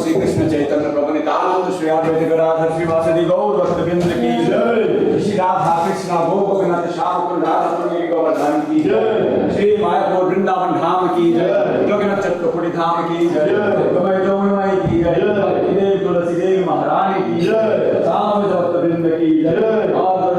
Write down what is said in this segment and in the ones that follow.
श्री कृष्ण चैतन्य प्रभु नित्यानंद श्री अद्वैत गदाधर श्रीवासदि गौर भक्तवृंद की जय। श्री राधा कृष्ण गोपनाथ श्याम कुंड राधा गोवर्धन की जय। श्री मायापुर वृंदावन धाम की जय। जोगीनाथ चतुर्पुरी धाम की जय। गमय जोगमय की जय। देव तुलसी देव महारानी की जय। साम भक्तवृंद की जय। और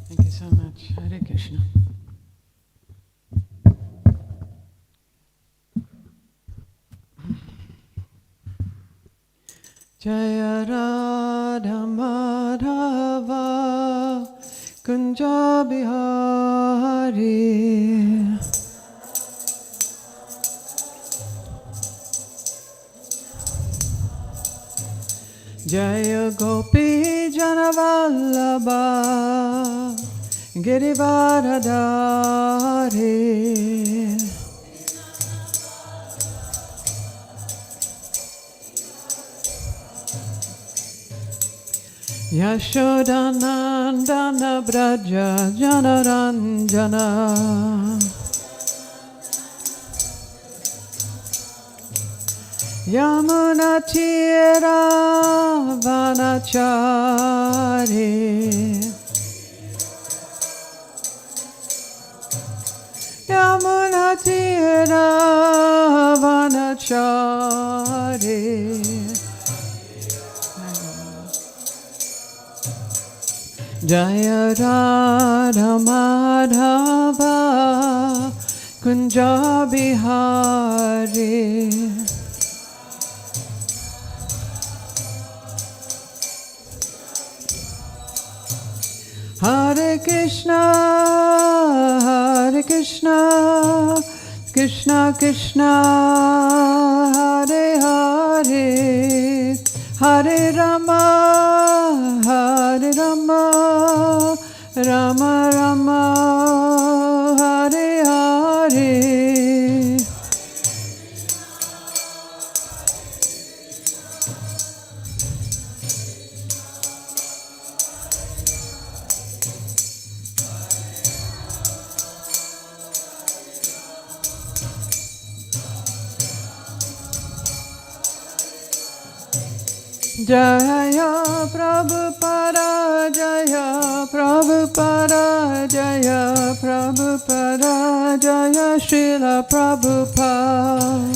Thank you so much. Hare Krishna. Jaya Radha Madhava Kunja Bihari Jaya Gopi Janavallabha Girivardhari Yashodanandana Braja Janaranjana Yamunatira Vanachari Yamunatira Vanachari Jaya Radha Madhava Kunja Bihari. Hare Krishna, Hare Krishna, Krishna Krishna, Hare Hare, Hare Rama, Hare Rama, Rama Rama, Hare Hare. Jaya Prabhupada, Jaya Prabhupada, Jaya Prabhupada, Jaya Srila Prabhupada.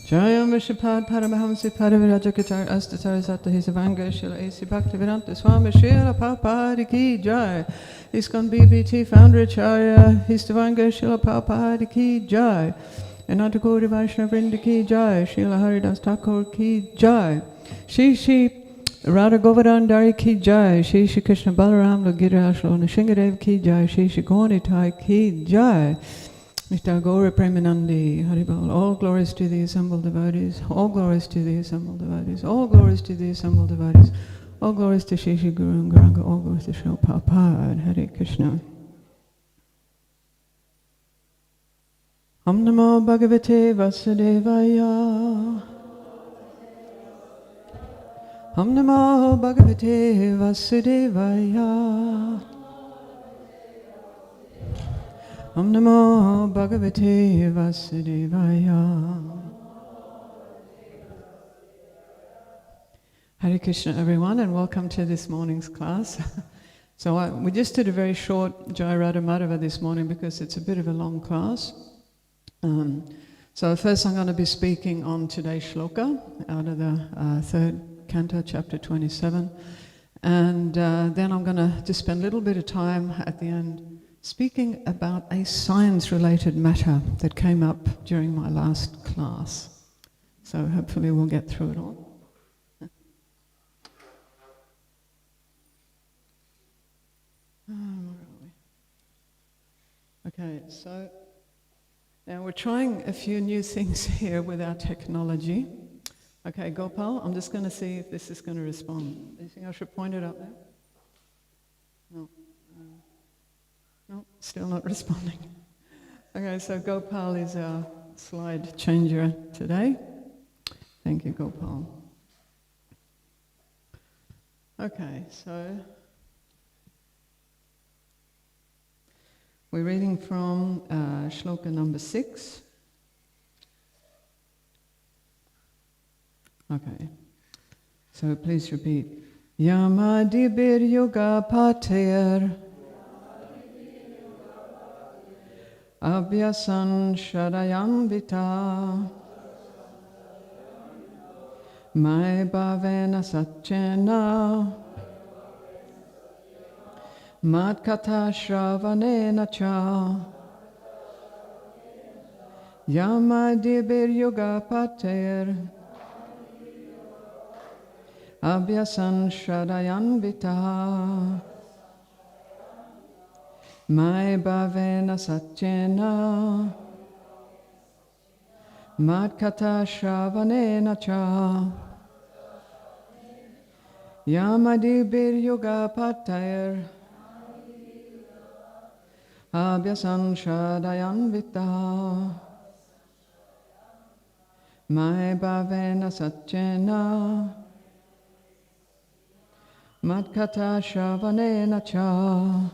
Jaya Vishapad Paramahamsi Paravirajakachar Astatara Satta Hisavanga Shila A.C. Bhaktivedanta Swami Srila Prabhupada Ki Jai. ISKCON BBT Founder Acharya Hisavanga Shila Prabhupada Ki Jai. Anantagori Vaishnava Vrinda Ki Jai. Srila Haridas Thakur Ki Jai. Shri Radha Govardhana Dari Ki Jai. Shri Krishna Balaram Lagiraj Shingadev Ki Jai. Shri Gaunitai Ki Jai. Mr. Gaura Premanandi, Haribol, all glories to the assembled devotees, all glories to the assembled devotees, all glories to the assembled devotees, all glories to Shri Guru and Garanga, all glories to Srila Prabhupada, Hare Krishna. Om Namo Bhagavate Vasudevaya. Om Namo Bhagavate Vasudevaya. Om Namo Bhagavate Vasudevaya. Hare Krishna everyone, and welcome to this morning's class. We just did a very short Jai Radha Madhava this morning because it's a bit of a long class. So first I'm going to be speaking on today's shloka out of the third canto, chapter 27. And then I'm going to just spend a little bit of time at the end speaking about a science-related matter that came up during my last class. So hopefully we'll get through it all. Where are we? Okay, so now we're trying a few new things here with our technology. Okay, Gopal, I'm just going to see if this is going to respond. Do you think I should point it up there? No. No, still not responding. Okay, so Gopal is our slide changer today. Thank you, Gopal. Okay, so we're reading from shloka number 6. Okay, so please repeat. Yamadibir yoga pater Abhyasan Shadayam Vita Mai Bhavena Satchena Madkata Shravanena Cha Yamadibir Yoga Pater Abhyasan Shadayan Vita Mai Bhavena Satchena Madkata Shravanena Cha Yamadibir Yoga Pater Abhyasan Shadayan Vita Mai Bhavena Satchena Madkata Shravanena Cha.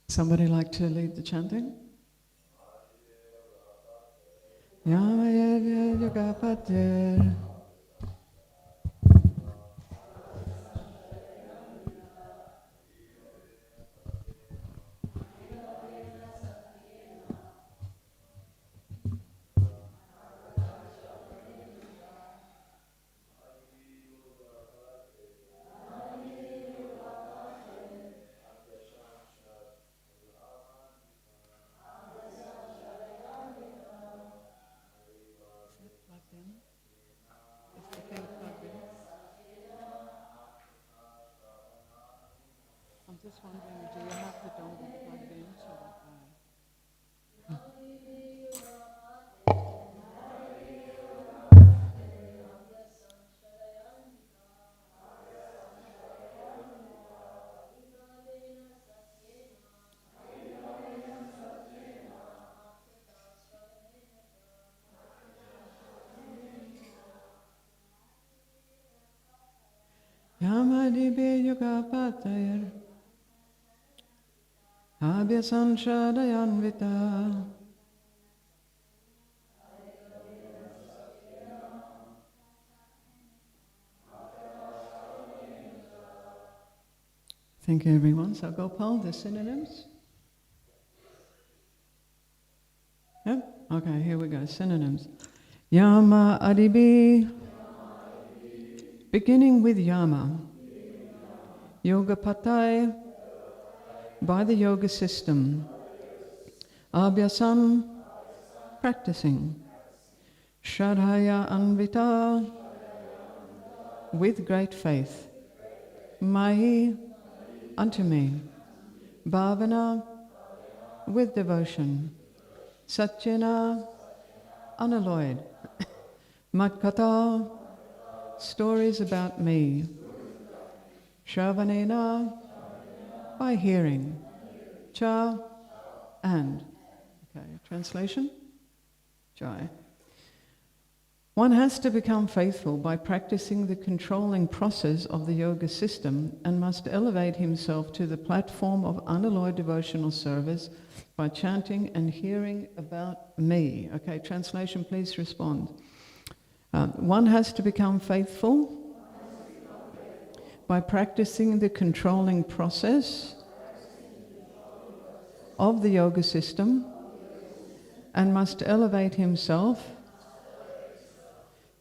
Somebody like to lead the chanting? Yamadibir Yoga Pater Yamadibe Yoga Patayar Abhyasan Shadayanvita. Thank you, everyone. So, Gopal, the synonyms? Yep. Okay, here we go. Synonyms. Yama Adibi. Beginning with Yama. Yoga Patai. By the yoga system. Abhyasam. Practicing. Shradhaya Anvita. With great faith. Mahi. Unto me. Bhavana. With devotion. Satyana. Unalloyed. Matkata. Stories about me. Shravanena. By hearing. Cha. And. Okay, translation? Jai. One has to become faithful by practicing the controlling process of the yoga system and must elevate himself to the platform of unalloyed devotional service by chanting and hearing about me. Okay, translation, please respond. One has to become faithful by practicing the controlling process of the yoga system and must elevate himself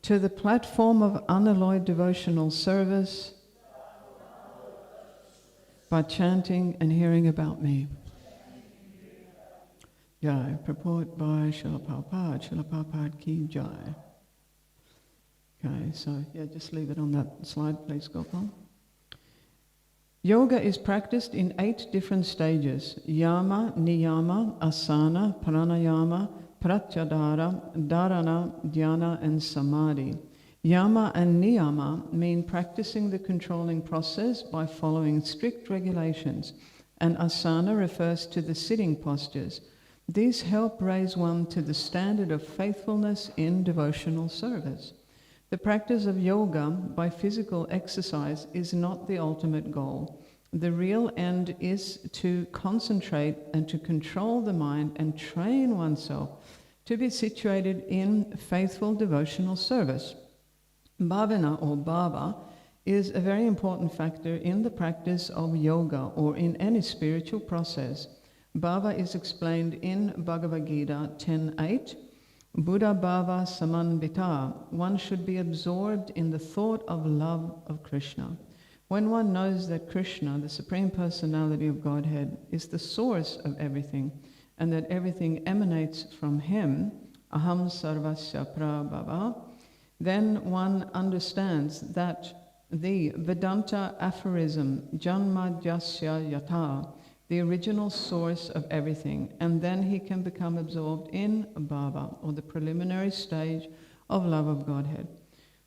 to the platform of unalloyed devotional service by chanting and hearing about me. Jai. Purport by Srila Prabhupada. Srila Prabhupada ki Jai. Okay, so yeah, just leave it on that slide, please, Gopal. Yoga is practiced in 8 different stages: yama, niyama, asana, pranayama, pratyadhara, dharana, dhyana, and samadhi. Yama and niyama mean practicing the controlling process by following strict regulations, and asana refers to the sitting postures. These help raise one to the standard of faithfulness in devotional service. The practice of yoga by physical exercise is not the ultimate goal. The real end is to concentrate and to control the mind and train oneself to be situated in faithful devotional service. Bhavana or bhava is a very important factor in the practice of yoga or in any spiritual process. Bhava is explained in Bhagavad Gita 10.8. Buddha bhava samanvita. One should be absorbed in the thought of love of Krishna. When one knows that Krishna, the Supreme Personality of Godhead, is the source of everything, and that everything emanates from him, aham sarvasya prabhava, then one understands that the Vedanta aphorism, janma jasya yata, the original source of everything, and then he can become absorbed in bhava, or the preliminary stage of love of Godhead.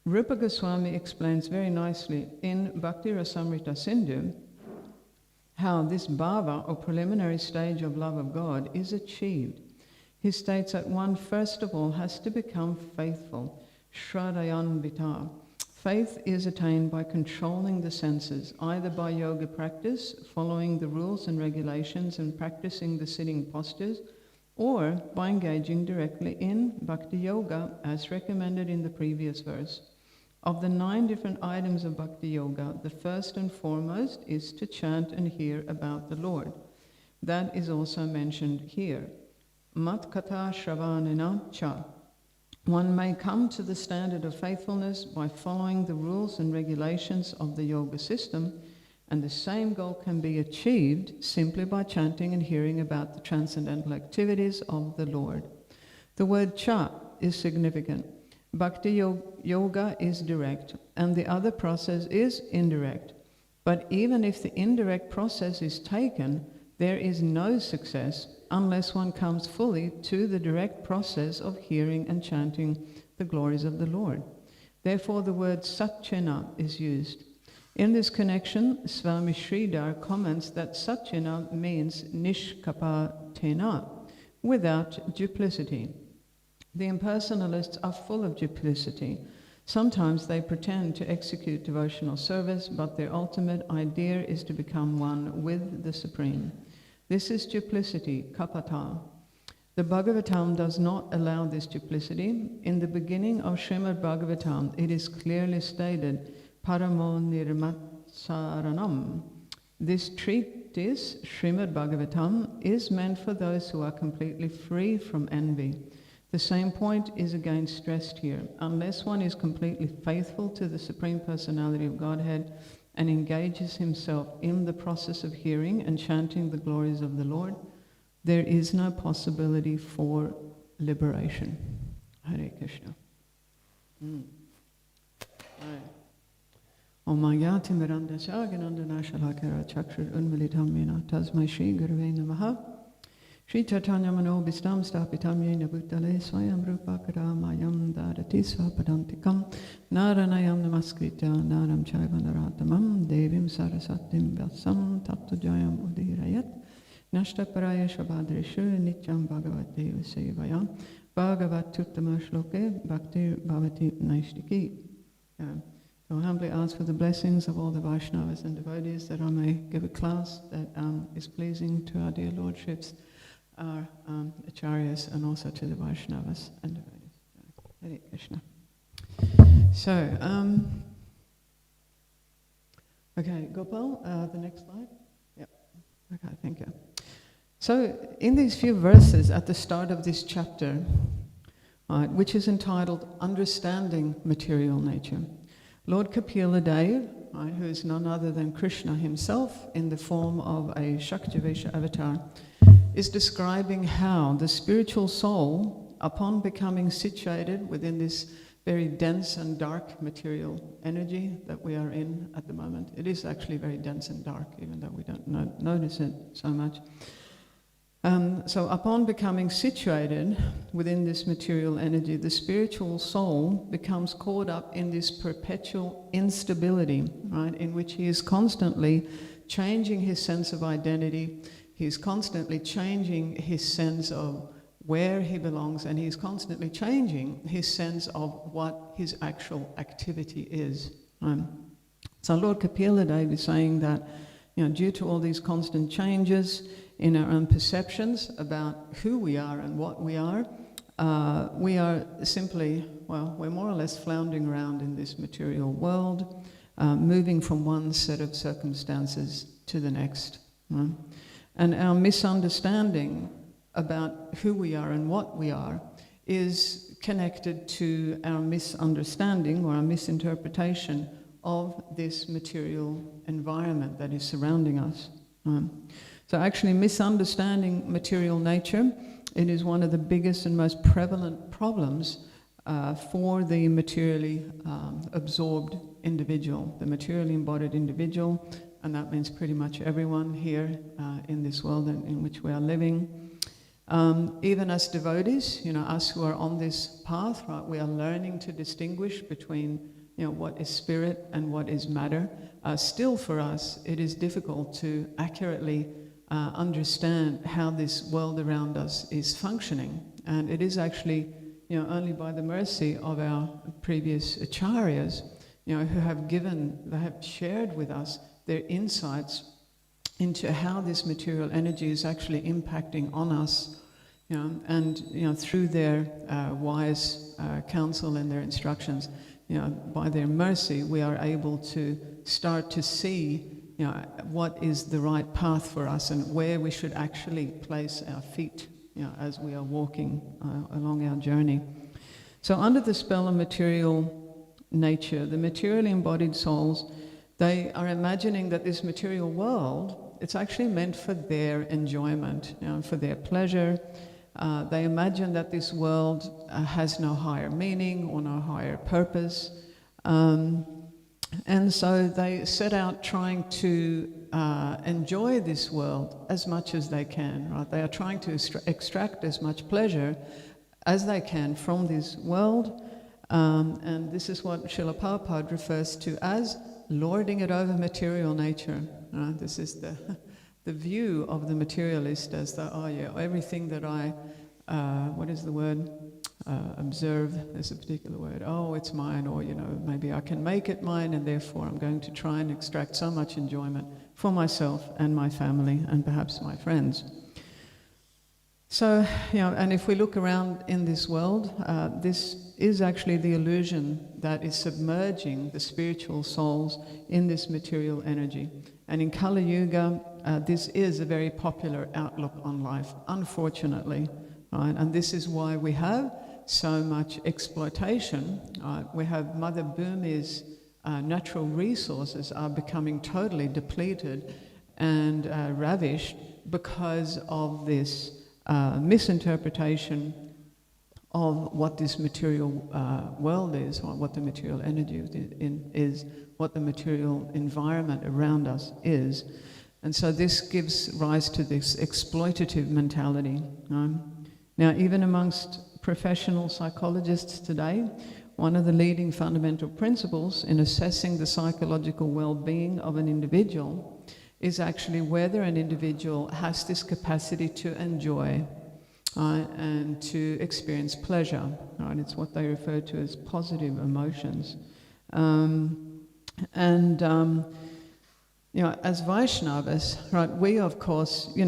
Rupa Goswami explains very nicely in Bhakti Rasamrita Sindhu how this bhava, or preliminary stage of love of God, is achieved. He states that one first of all has to become faithful, shradhayanvita. Faith is attained by controlling the senses, either by yoga practice, following the rules and regulations and practicing the sitting postures, or by engaging directly in bhakti yoga as recommended in the previous verse. Of the 9 different items of bhakti yoga, the first and foremost is to chant and hear about the Lord. That is also mentioned here. Mat kata shravanena cha. One may come to the standard of faithfulness by following the rules and regulations of the yoga system, and the same goal can be achieved simply by chanting and hearing about the transcendental activities of the Lord. The word cha is significant. Bhakti yoga is direct, and the other process is indirect. But even if the indirect process is taken, there is no success unless one comes fully to the direct process of hearing and chanting the glories of the Lord. Therefore, the word satyena is used. In this connection, Swami Sridhar comments that satyena means nishkapatena, without duplicity. The impersonalists are full of duplicity. Sometimes they pretend to execute devotional service, but their ultimate idea is to become one with the Supreme. This is duplicity, kapata. The Bhagavatam does not allow this duplicity. In the beginning of Srimad Bhagavatam, it is clearly stated, paramo nirmatsaranam. This treatise, Srimad Bhagavatam, is meant for those who are completely free from envy. The same point is again stressed here. Unless one is completely faithful to the Supreme Personality of Godhead and engages himself in the process of hearing and chanting the glories of the Lord, there is no possibility for liberation. Hare Krishna. Om Mayati Miranda Shaganandana Shalakara Chakshur Unmilitam Mina Tasmai Shri Gurave Namaha Shri Chaitanya Mano Bistam Stapitam Yena Bhutale Swayam Rupakara Mayam Dadati Swapadantikam Naranayam Namaskritya Naram Chaivanaradamam Devim Sarasatim Vyasam Tattva-jayam Udirayat Nashtaparaya Shabhadrishu Nityam Bhagavat Deva Sevaya Bhagavat Tuttama Shloke Bhaktir Bhavati Naishtiki. So I humbly ask for the blessings of all the Vaishnavas and devotees that I may give a class that is pleasing to our dear Lordships, our Acharyas, and also to the Vaishnavas and devotees. Hare Krishna. So, okay, Gopal, the next slide. Yep. Okay, thank you. So, in these few verses at the start of this chapter, which is entitled Understanding Material Nature, Lord Kapila Dev, who is none other than Krishna himself in the form of a Shaktavesha avatar, is describing how the spiritual soul, upon becoming situated within this very dense and dark material energy that we are in at the moment. It is actually very dense and dark, even though we don't notice it so much. So upon becoming situated within this material energy, the spiritual soul becomes caught up in this perpetual instability, right, in which he is constantly changing his sense of identity, he's constantly changing his sense of where he belongs, and he's constantly changing his sense of what his actual activity is. So Lord Kapila Dev is saying that, due to all these constant changes in our own perceptions about who we are and what we are simply, we're more or less floundering around in this material world, moving from one set of circumstances to the next. And our misunderstanding about who we are and what we are is connected to our misunderstanding or our misinterpretation of this material environment that is surrounding us. So actually misunderstanding material nature, it is one of the biggest and most prevalent problems for the materially absorbed individual, the materially embodied individual, and that means pretty much everyone here in this world in which we are living. Even as devotees, us who are on this path, right, we are learning to distinguish between what is spirit and what is matter. Still for us, it is difficult to accurately understand how this world around us is functioning. And it is actually, only by the mercy of our previous acharyas, who have shared with us their insights into how this material energy is actually impacting on us, and through their wise counsel and their instructions, by their mercy, we are able to start to see what is the right path for us and where we should actually place our feet as we are walking along our journey. So under the spell of material nature, the materially embodied souls, they are imagining that this material world, it's actually meant for their enjoyment, for their pleasure. They imagine that this world has no higher meaning or no higher purpose. And so they set out trying to enjoy this world as much as they can, right? They are trying to extract as much pleasure as they can from this world. And this is what Srila Prabhupada refers to as lording it over material nature. This is the view of the materialist as though, everything that I, observe, there's a particular word, oh, it's mine, or, maybe I can make it mine, and therefore I'm going to try and extract so much enjoyment for myself and my family and perhaps my friends. So, and if we look around in this world, this is actually the illusion that is submerging the spiritual souls in this material energy. And in Kali Yuga, this is a very popular outlook on life, unfortunately. Right? And this is why we have so much exploitation. We have Mother Bhumi's natural resources are becoming totally depleted and ravished because of this misinterpretation of what this material world is, or what the material energy is, what the material environment around us is. And so this gives rise to this exploitative mentality. Now, even amongst professional psychologists today, one of the leading fundamental principles in assessing the psychological well-being of an individual is actually whether an individual has this capacity to enjoy and to experience pleasure. Right? It's what they refer to as positive emotions. As Vaishnavas, right, we of course, we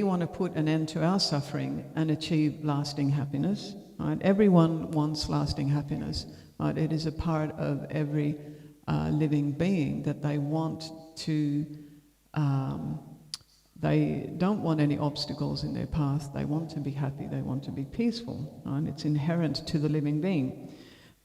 want to put an end to our suffering and achieve lasting happiness. Right? Everyone wants lasting happiness. Right? It is a part of every living being that they want to. They don't want any obstacles in their path. They want to be happy. They want to be peaceful. Right? It's inherent to the living being.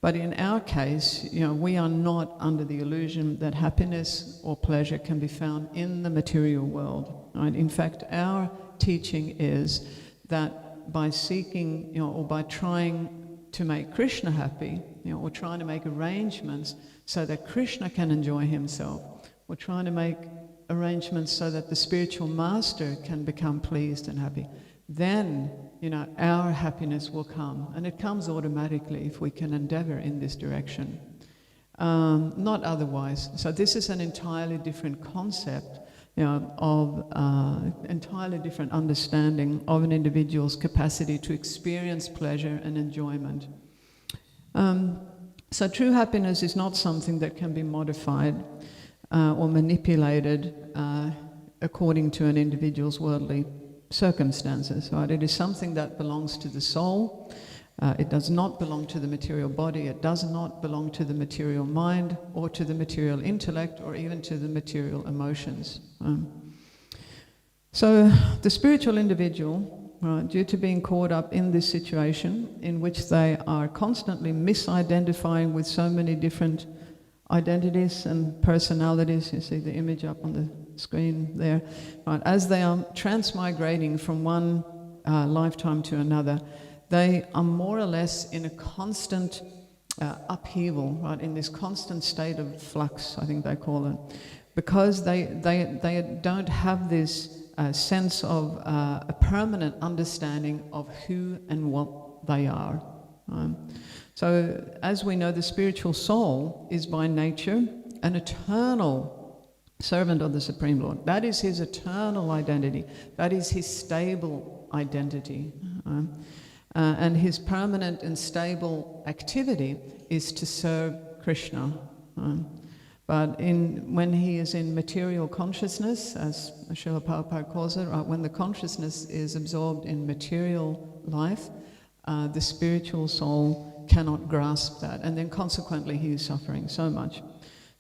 But in our case, we are not under the illusion that happiness or pleasure can be found in the material world. Right? In fact, our teaching is that by seeking, or by trying to make Krishna happy, or trying to make arrangements so that Krishna can enjoy himself, or trying to make arrangements so that the spiritual master can become pleased and happy, then our happiness will come, and it comes automatically if we can endeavor in this direction, not otherwise. So this is an entirely different concept, of entirely different understanding of an individual's capacity to experience pleasure and enjoyment. So true happiness is not something that can be modified or manipulated according to an individual's worldly circumstances, right? It is something that belongs to the soul. It does not belong to the material body. It does not belong to the material mind or to the material intellect or even to the material emotions. So the spiritual individual, due to being caught up in this situation in which they are constantly misidentifying with so many different identities and personalities, you see the image up on the screen there, right? As they are transmigrating from one lifetime to another, they are more or less in a constant upheaval, right? In this constant state of flux, I think they call it, because they don't have this sense of a permanent understanding of who and what they are. So, as we know, the spiritual soul is by nature an eternal servant of the Supreme Lord. That is his eternal identity. That is his stable identity. And his permanent and stable activity is to serve Krishna. But when he is in material consciousness, as Srila Prabhupada calls it, when the consciousness is absorbed in material life, the spiritual soul cannot grasp that, and then consequently he is suffering so much.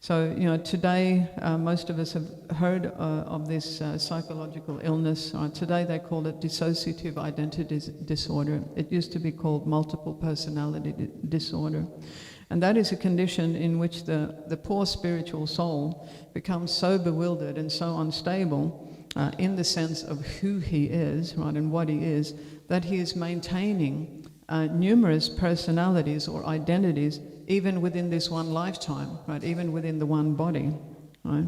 So, today most of us have heard of this psychological illness. Today they call it dissociative identity disorder. It used to be called multiple personality disorder. And that is a condition in which the poor spiritual soul becomes so bewildered and so unstable in the sense of who he is, right, and what he is, that he is maintaining numerous personalities or identities even within this one lifetime, right? Even within the one body, right?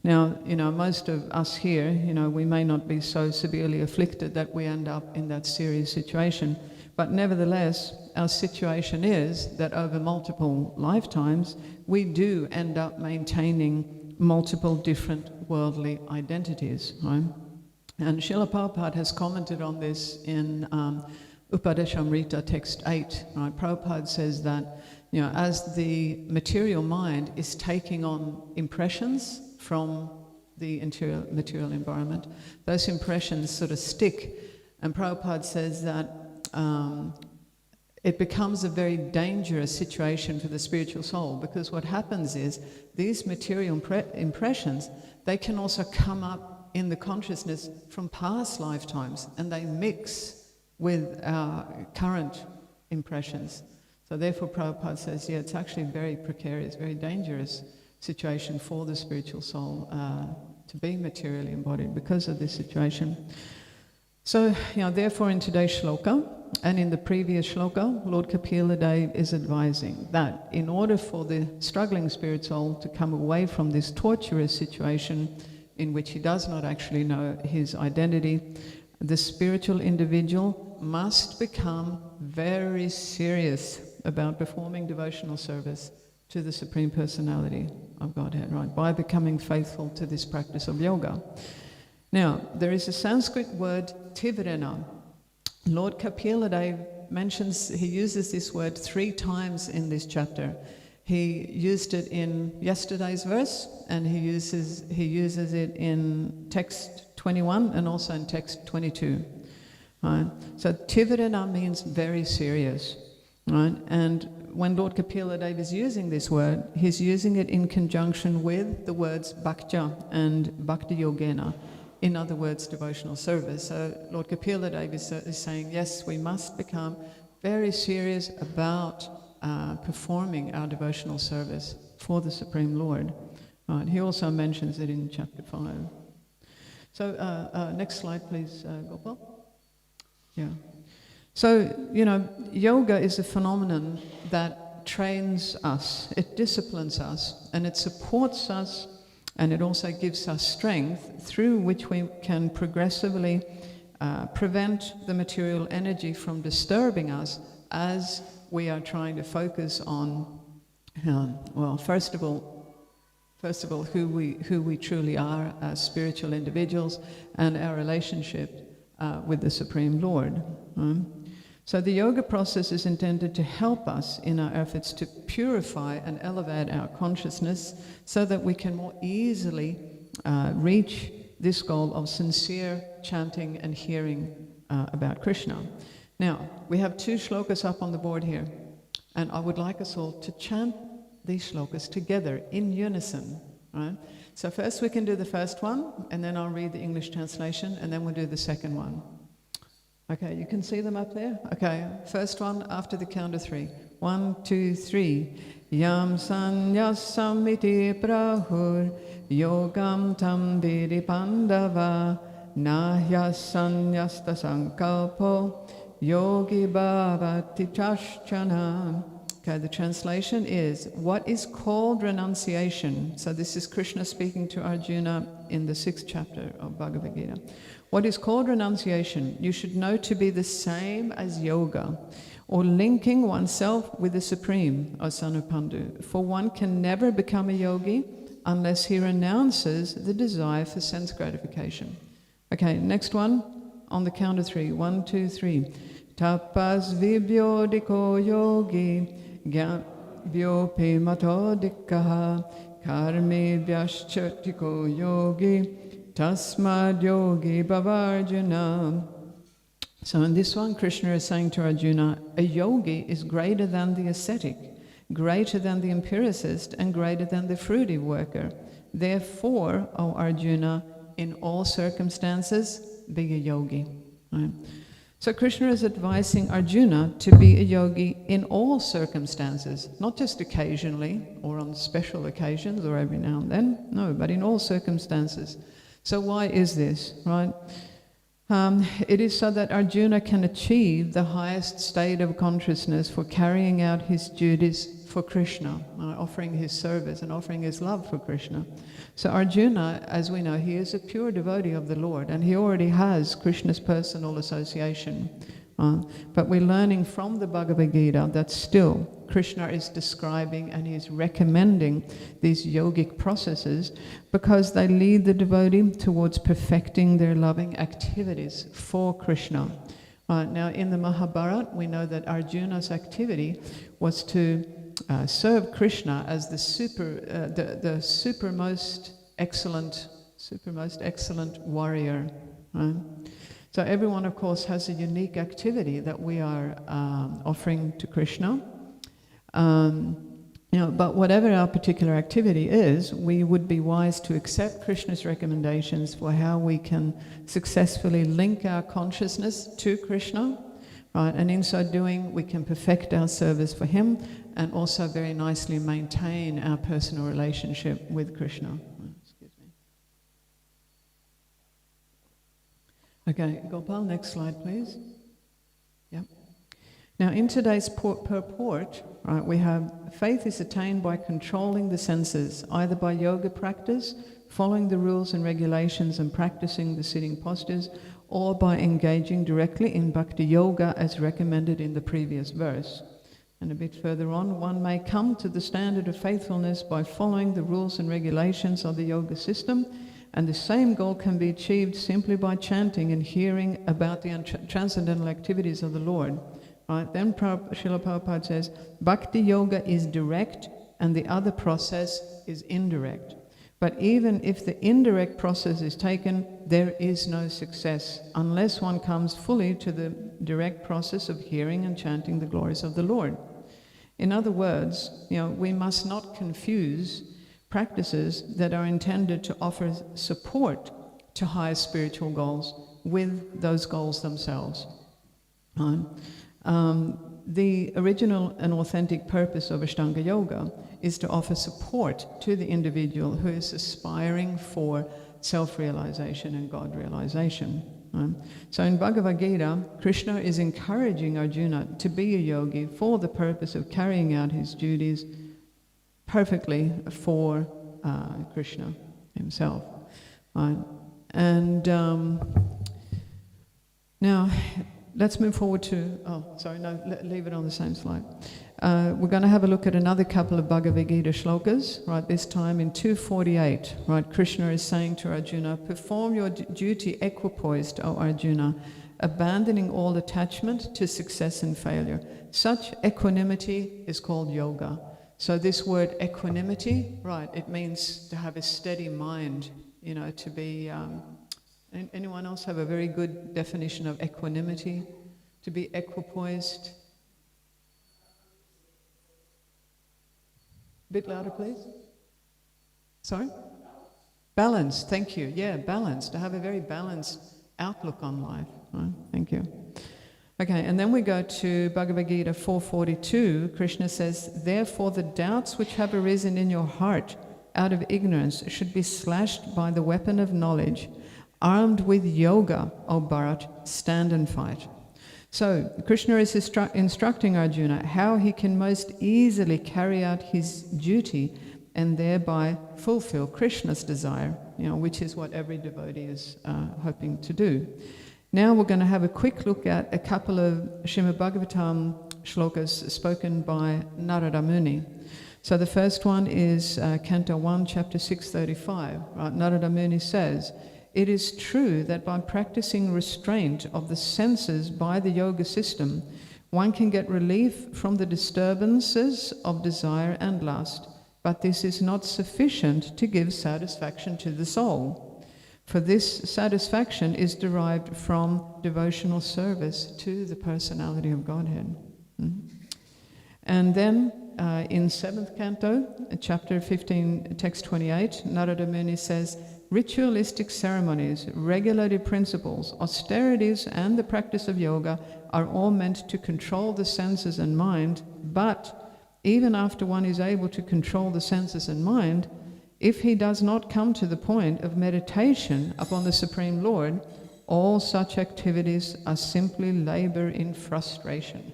Now, most of us here, we may not be so severely afflicted that we end up in that serious situation, but nevertheless, our situation is that over multiple lifetimes, we do end up maintaining multiple different worldly identities, right? And Srila Prabhupada has commented on this in Upadeshamrita text 8, right? Prabhupada says that, as the material mind is taking on impressions from the material environment, those impressions sort of stick. And Prabhupada says that it becomes a very dangerous situation for the spiritual soul, because what happens is these material impressions, they can also come up in the consciousness from past lifetimes, and they mix with our current impressions. So therefore Prabhupada says, it's actually a very precarious, very dangerous situation for the spiritual soul to be materially embodied because of this situation. So, therefore in today's shloka, and in the previous shloka, Lord Kapila Dev is advising that in order for the struggling spirit soul to come away from this torturous situation in which he does not actually know his identity, the spiritual individual must become very serious about performing devotional service to the Supreme Personality of Godhead, right? By becoming faithful to this practice of yoga. Now, there is a Sanskrit word, tivrena. Lord Kapila Dev he uses this word 3 times in this chapter. He used it in yesterday's verse, and he uses it in text 21 and also in text 22. Right? So tivrena means very serious. Right? And when Lord Kapila Dev is using this word, he's using it in conjunction with the words bhaktya and bhakti yogena. In other words, devotional service. So Lord Kapila Dev is saying, yes, we must become very serious about performing our devotional service for the Supreme Lord. Right. He also mentions it in chapter 5. So next slide, please, Gopal. Yeah. So, yoga is a phenomenon that trains us, it disciplines us, and it supports us, and it also gives us strength through which we can progressively prevent the material energy from disturbing us as we are trying to focus on, first of all, who we truly are as spiritual individuals and our relationship with the Supreme Lord. So the yoga process is intended to help us in our efforts to purify and elevate our consciousness so that we can more easily reach this goal of sincere chanting and hearing about Krishna. Now, we have 2 shlokas up on the board here, and I would like us all to chant these shlokas together in unison. Right? So first we can do the first one, and then I'll read the English translation, and then we'll do the second one. Okay, you can see them up there? Okay, first one after the count of 3. 1, 2, 3. Yam sanyasam iti prahur yogam tam vidi pandava nahyasanyasta sankalpo yogi bhavati chaschana. Okay, the translation is, what is called renunciation? So this is Krishna speaking to Arjuna in the 6th chapter of Bhagavad Gita. What is called renunciation, you should know to be the same as yoga, or linking oneself with the Supreme, O son of Pandu. For one can never become a yogi unless he renounces the desire for sense gratification. Okay, next one, on the count of 3. 1, 2, 3. Tapas vibhyodiko yogi gyabhyopi matodikaha karmi vyashchatiko yogi tasmad yogi bhavarjuna. So in this one, Krishna is saying to Arjuna, a yogi is greater than the ascetic, greater than the empiricist, and greater than the fruity worker. Therefore, O Arjuna, in all circumstances, be a yogi. Right? So Krishna is advising Arjuna to be a yogi in all circumstances, not just occasionally or on special occasions or every now and then, no, but in all circumstances. So why is this, right? It is so that Arjuna can achieve the highest state of consciousness for carrying out his duties for Krishna, offering his service and offering his love for Krishna. So Arjuna, as we know, he is a pure devotee of the Lord, and he already has Krishna's personal association. But we're learning from the Bhagavad Gita that still Krishna is describing and he is recommending these yogic processes because they lead the devotee towards perfecting their loving activities for Krishna. Now, in the Mahabharata, we know that Arjuna's activity was to serve Krishna as the supermost excellent warrior. Right? So everyone, of course, has a unique activity that we are offering to Krishna. But whatever our particular activity is, we would be wise to accept Krishna's recommendations for how we can successfully link our consciousness to Krishna, right? And in so doing, we can perfect our service for him and also very nicely maintain our personal relationship with Krishna. Excuse me. Okay, Gopal, next slide, please. Yep. Now, in today's purport, right, we have faith is attained by controlling the senses, either by yoga practice, following the rules and regulations and practicing the sitting postures, or by engaging directly in bhakti yoga as recommended in the previous verse. And a bit further on, one may come to the standard of faithfulness by following the rules and regulations of the yoga system, and the same goal can be achieved simply by chanting and hearing about the transcendental activities of the Lord. Right? Then Srila Prabhupada says, Bhakti Yoga is direct and the other process is indirect. But even if the indirect process is taken, there is no success unless one comes fully to the direct process of hearing and chanting the glories of the Lord. In other words, we must not confuse practices that are intended to offer support to higher spiritual goals with those goals themselves. Right? The original and authentic purpose of Ashtanga Yoga is to offer support to the individual who is aspiring for self-realization and God-realization. So in Bhagavad Gita, Krishna is encouraging Arjuna to be a yogi for the purpose of carrying out his duties perfectly for Krishna himself. And now, let's move forward to, leave it on the same slide. We're going to have a look at another couple of Bhagavad Gita shlokas, right, this time in 248, right, Krishna is saying to Arjuna, perform your duty equipoised, O Arjuna, abandoning all attachment to success and failure. Such equanimity is called yoga. So this word equanimity, right, it means to have a steady mind, to be... anyone else have a very good definition of equanimity? To be equipoised? A bit louder, please. Sorry? Balance, thank you. Yeah, balance. To have a very balanced outlook on life. Right? Thank you. Okay, and then we go to Bhagavad Gita 4:42. Krishna says, therefore the doubts which have arisen in your heart out of ignorance should be slashed by the weapon of knowledge. Armed with yoga, O Bharat, stand and fight. So, Krishna is instructing Arjuna how he can most easily carry out his duty and thereby fulfill Krishna's desire, which is what every devotee is hoping to do. Now we're going to have a quick look at a couple of Srimad Bhagavatam shlokas spoken by Narada Muni. So the first one is Canto 1, Chapter 635. Narada Muni says, it is true that by practicing restraint of the senses by the yoga system, one can get relief from the disturbances of desire and lust, but this is not sufficient to give satisfaction to the soul. For this satisfaction is derived from devotional service to the personality of Godhead. And then in 7th Canto, Chapter 15, Text 28, Narada Muni says, ritualistic ceremonies, regulative principles, austerities, and the practice of yoga are all meant to control the senses and mind, but even after one is able to control the senses and mind, if he does not come to the point of meditation upon the Supreme Lord, all such activities are simply labor in frustration.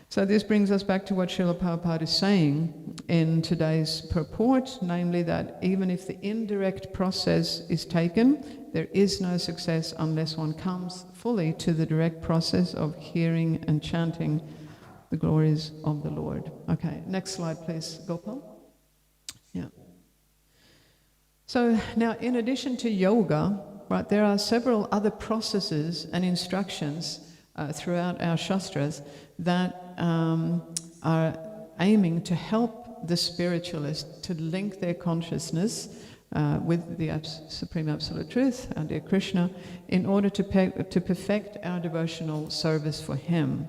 So this brings us back to what Srila Prabhupada is saying in today's purport, namely that even if the indirect process is taken, there is no success unless one comes fully to the direct process of hearing and chanting the glories of the Lord. Okay, next slide please, Gopal. Yeah. So now in addition to yoga, right, there are several other processes and instructions throughout our Shastras that are aiming to help the spiritualist to link their consciousness with the Supreme Absolute Truth, our dear Krishna, in order to perfect our devotional service for him.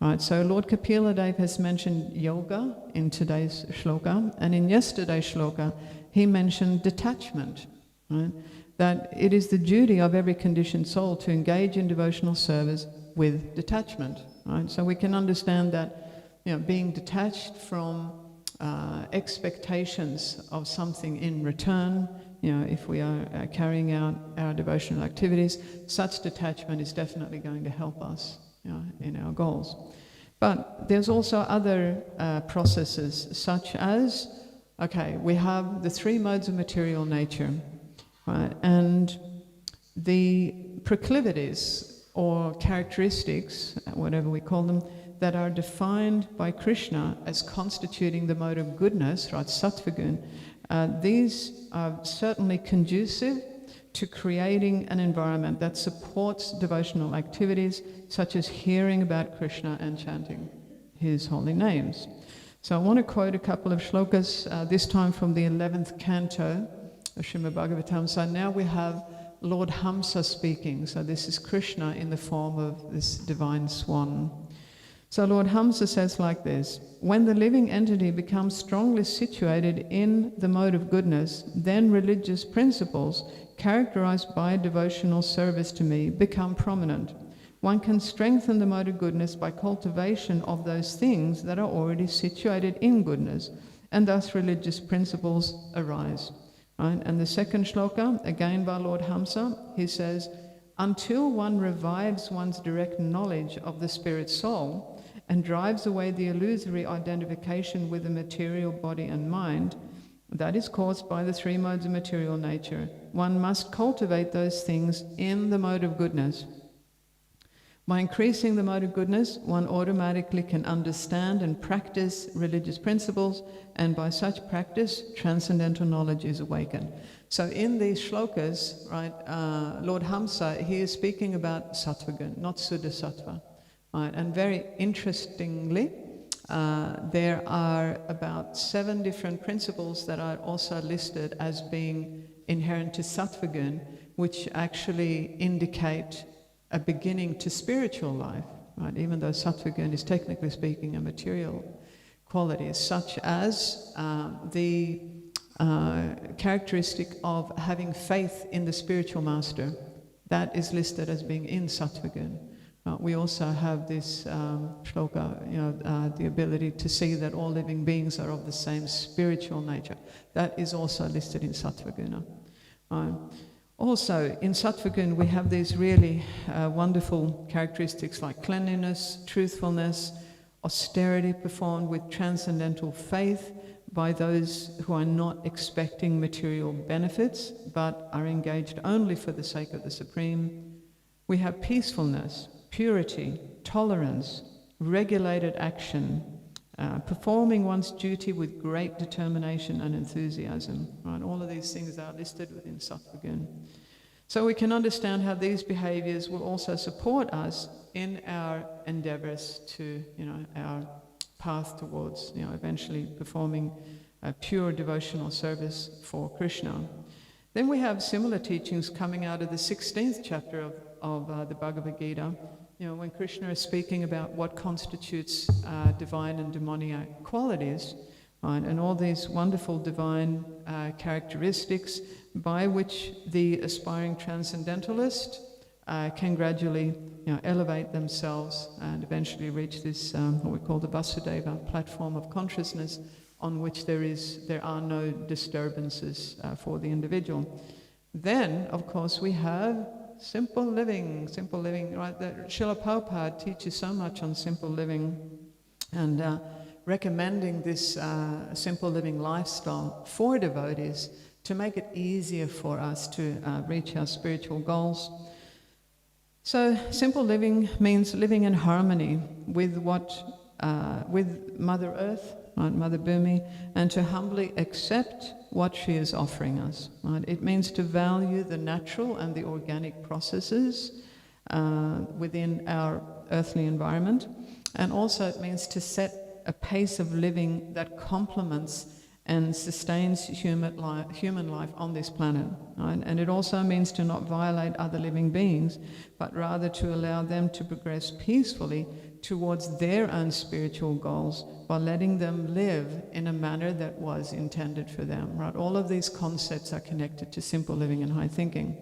Right, so Lord Kapila Dev has mentioned yoga in today's shloka, and in yesterday's shloka he mentioned detachment, right? That it is the duty of every conditioned soul to engage in devotional service with detachment. Right? So we can understand that, being detached from expectations of something in return, if we are carrying out our devotional activities, such detachment is definitely going to help us in our goals. But there's also other processes, such as, we have the three modes of material nature, right? And the proclivities or characteristics, whatever we call them, that are defined by Krishna as constituting the mode of goodness, right, sattva-gun, these are certainly conducive to creating an environment that supports devotional activities such as hearing about Krishna and chanting his holy names. So I want to quote a couple of shlokas, this time from the 11th canto of Srimad Bhagavatam. So now we have Lord Hamsa speaking. So this is Krishna in the form of this divine swan. So Lord Hamsa says like this: when the living entity becomes strongly situated in the mode of goodness, then religious principles characterized by devotional service to me become prominent. One can strengthen the mode of goodness by cultivation of those things that are already situated in goodness, and thus religious principles arise. Right? And the second shloka, again by Lord Hamsa, he says, until one revives one's direct knowledge of the spirit soul and drives away the illusory identification with the material body and mind that is caused by the three modes of material nature, one must cultivate those things in the mode of goodness. By increasing the mode of goodness, one automatically can understand and practice religious principles, and by such practice, transcendental knowledge is awakened. So in these shlokas, right, Lord Hamsa, he is speaking about sattva-gun, not Suddha Sattva. Right? And very interestingly, there are about 7 different principles that are also listed as being inherent to sattva-gun, which actually indicate a beginning to spiritual life, right? Even though sattva-gun is technically speaking a material quality, such as the characteristic of having faith in the spiritual master. That is listed as being in sattva-gun. We also have this shloka, the ability to see that all living beings are of the same spiritual nature. That is also listed in sattva-guna. Also, in sattva-gun, we have these really wonderful characteristics like cleanliness, truthfulness, austerity performed with transcendental faith by those who are not expecting material benefits but are engaged only for the sake of the Supreme. We have peacefulness, purity, tolerance, regulated action, performing one's duty with great determination and enthusiasm. Right? All of these things are listed within sattva-gun. So we can understand how these behaviors will also support us in our endeavors to, our path towards, eventually performing a pure devotional service for Krishna. Then we have similar teachings coming out of the 16th chapter of the Bhagavad Gita, when Krishna is speaking about what constitutes divine and demoniac qualities, right, and all these wonderful divine characteristics by which the aspiring transcendentalist can gradually elevate themselves and eventually reach this, what we call the Vasudeva platform of consciousness, on which there are no disturbances for the individual. Then, of course, we have simple living, right? That Srila Prabhupada teaches so much on simple living and recommending this simple living lifestyle for devotees to make it easier for us to reach our spiritual goals. So simple living means living in harmony with with Mother Earth, right, Mother Bhumi, and to humbly accept what she is offering us. Right? It means to value the natural and the organic processes within our earthly environment, and also it means to set a pace of living that complements and sustains human life on this planet. Right? And it also means to not violate other living beings, but rather to allow them to progress peacefully towards their own spiritual goals by letting them live in a manner that was intended for them. Right? All of these concepts are connected to simple living and high thinking.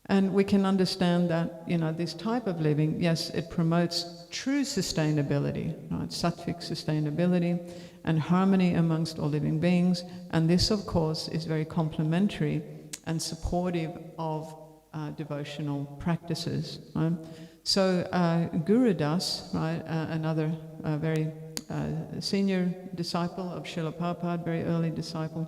And we can understand that, this type of living, yes, it promotes true sustainability, right? Sattvic sustainability and harmony amongst all living beings. And this, of course, is very complementary and supportive of devotional practices. Right? So Guru Das, right, another very senior disciple of Srila Prabhupada, very early disciple,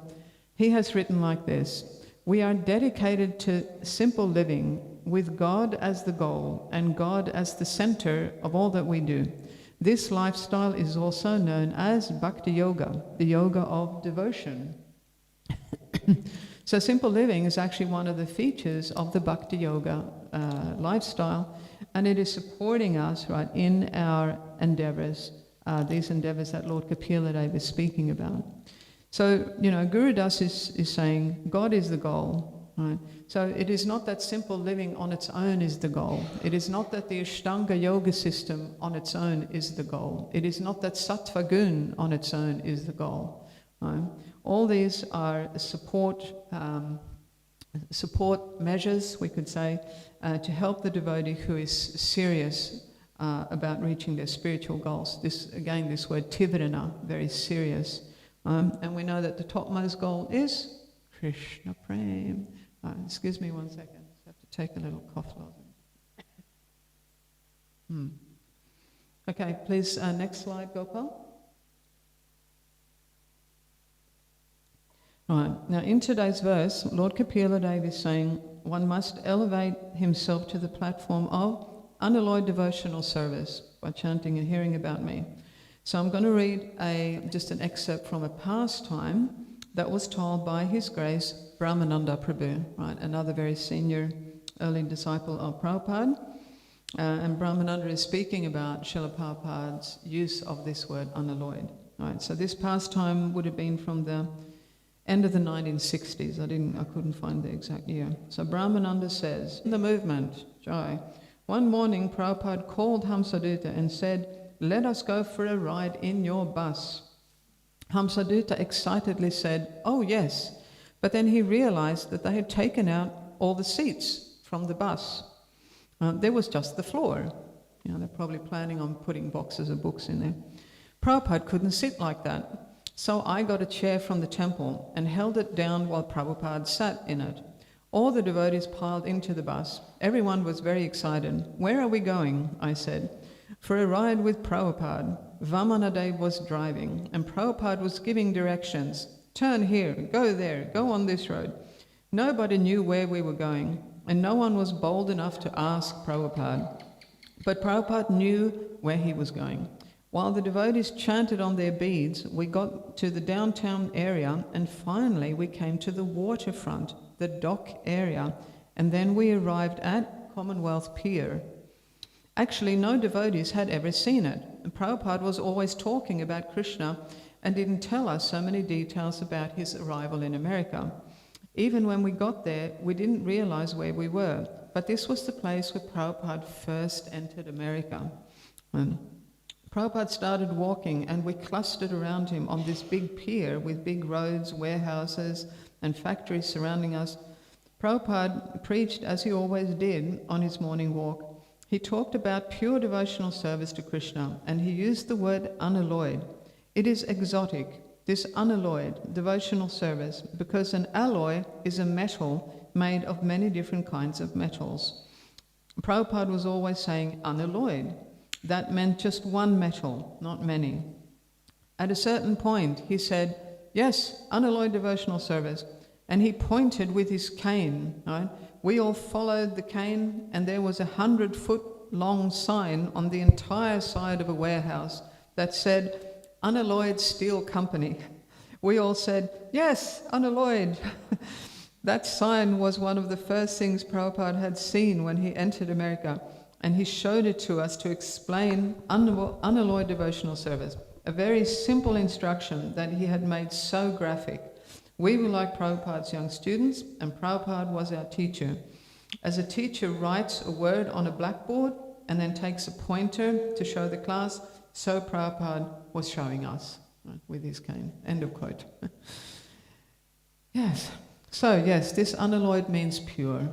he has written like this: "We are dedicated to simple living with God as the goal and God as the center of all that we do. This lifestyle is also known as Bhakti Yoga, the yoga of devotion." So simple living is actually one of the features of the Bhakti Yoga lifestyle, and it is supporting us, right, in our endeavors, these endeavors that Lord Kapila Dev is speaking about. So, Guru Das is saying God is the goal, right? So it is not that simple living on its own is the goal. It is not that the Ashtanga yoga system on its own is the goal. It is not that Sattva Gun on its own is the goal. Right? All these are support measures, we could say, to help the devotee who is serious about reaching their spiritual goals. This word Tivarana, very serious. And we know that the topmost goal is Krishna Prem. Excuse me 1 second, I just have to take a little cough lozenge. Okay, please, next slide, Gopal. Right, now in today's verse, Lord Kapila Dev is saying one must elevate himself to the platform of unalloyed devotional service by chanting and hearing about me. So I'm going to read just an excerpt from a pastime that was told by His Grace Brahmananda Prabhu, right? Another very senior early disciple of Prabhupada. And Brahmananda is speaking about Srila Prabhupada's use of this word unalloyed. Right? So this pastime would have been from the end of the 1960s. I couldn't find the exact year. So Brahmananda says, in the movement, Jai, one morning Prabhupada called Hamsadutta and said, "Let us go for a ride in your bus." Hamsadutta excitedly said, "Oh yes," but then he realized that they had taken out all the seats from the bus. There was just the floor. They're probably planning on putting boxes of books in there. Prabhupada couldn't sit like that. So I got a chair from the temple and held it down while Prabhupada sat in it. All the devotees piled into the bus. Everyone was very excited. "Where are we going?" I said. "For a ride with Prabhupada." Vamanadev was driving, and Prabhupada was giving directions. "Turn here, go there, go on this road." Nobody knew where we were going, and no one was bold enough to ask Prabhupada. But Prabhupada knew where he was going. While the devotees chanted on their beads, we got to the downtown area, and finally we came to the waterfront, the dock area, and then we arrived at Commonwealth Pier. Actually, no devotees had ever seen it. And Prabhupada was always talking about Krishna and didn't tell us so many details about his arrival in America. Even when we got there, we didn't realize where we were. But this was the place where Prabhupada first entered America. Prabhupada started walking, and we clustered around him on this big pier with big roads, warehouses, and factories surrounding us. Prabhupada preached, as he always did, on his morning walk. He talked about pure devotional service to Krishna, and he used the word unalloyed. It is exotic, this unalloyed devotional service, because an alloy is a metal made of many different kinds of metals. Prabhupada was always saying unalloyed. That meant just one metal, not many. At a certain point, he said, "Yes, unalloyed devotional service." And he pointed with his cane, right? We all followed the cane, and there was a 100-foot long sign on the entire side of a warehouse that said, unalloyed steel company. We all said, yes, unalloyed. That sign was one of the first things Prabhupada had seen when he entered America, and he showed it to us to explain unalloyed devotional service. A very simple instruction that he had made so graphic. We were like Prabhupada's young students, and Prabhupada was our teacher. As a teacher writes a word on a blackboard and then takes a pointer to show the class, so Prabhupada was showing us, right, with his cane. End of quote. Yes. So yes, this unalloyed means pure.